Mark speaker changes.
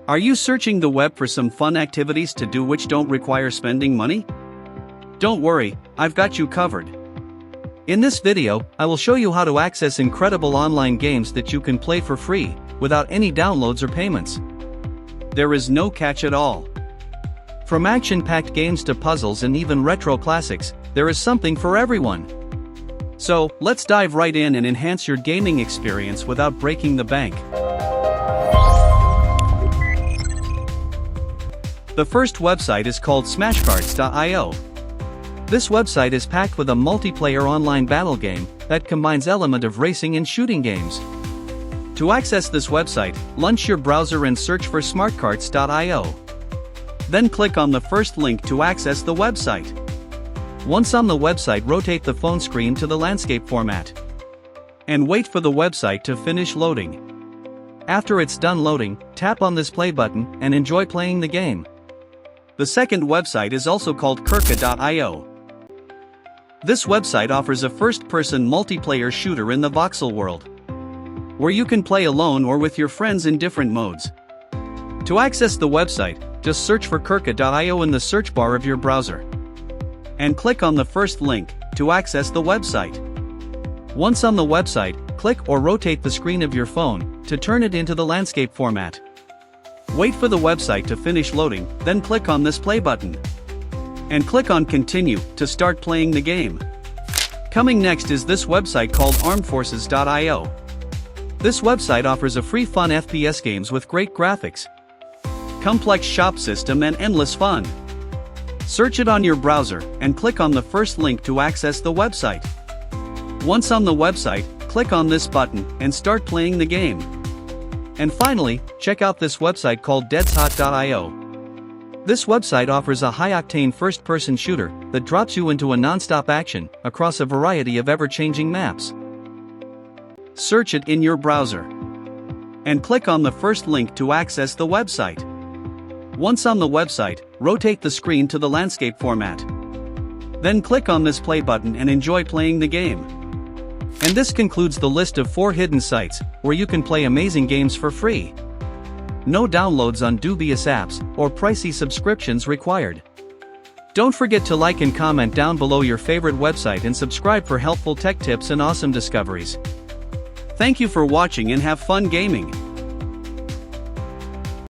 Speaker 1: Are you searching the web for some fun activities to do which don't require spending money? Don't worry, I've got you covered. In this video, I will show you how to access incredible online games that you can play for free, without any downloads or payments. There is no catch at all. From action-packed games to puzzles and even retro classics, there is something for everyone. So, let's dive right in and enhance your gaming experience without breaking the bank. The first website is called smashcards.io. This website is packed with a multiplayer online battle game that combines element of racing and shooting games. To access this website, launch your browser and search for smartcards.io. Then click on the first link to access the website. Once on the website, rotate the phone screen to the landscape format. And wait for the website to finish loading. After it's done loading, tap on this play button and enjoy playing the game. The second website is also called Kirka.io. This website offers a first-person multiplayer shooter in the voxel world, where you can play alone or with your friends in different modes. To access the website, just search for Kirka.io in the search bar of your browser. And click on the first link to access the website. Once on the website, click or rotate the screen of your phone to turn it into the landscape format. Wait for the website to finish loading, then click on this play button. And click on Continue to start playing the game. Coming next is this website called armedforces.io. This website offers a free fun FPS games with great graphics, complex shop system and endless fun. Search it on your browser and click on the first link to access the website. Once on the website, click on this button and start playing the game. And finally, check out this website called deadshot.io. This website offers a high-octane first-person shooter that drops you into a non-stop action across a variety of ever-changing maps. Search it in your browser and click on the first link to access the website. Once on the website, rotate the screen to the landscape format. Then click on this play button and enjoy playing the game. And this concludes the list of 4 hidden sites where you can play amazing games for free. No downloads on dubious apps or pricey subscriptions required. Don't forget to like and comment down below your favorite website and subscribe for helpful tech tips and awesome discoveries. Thank you for watching and have fun gaming.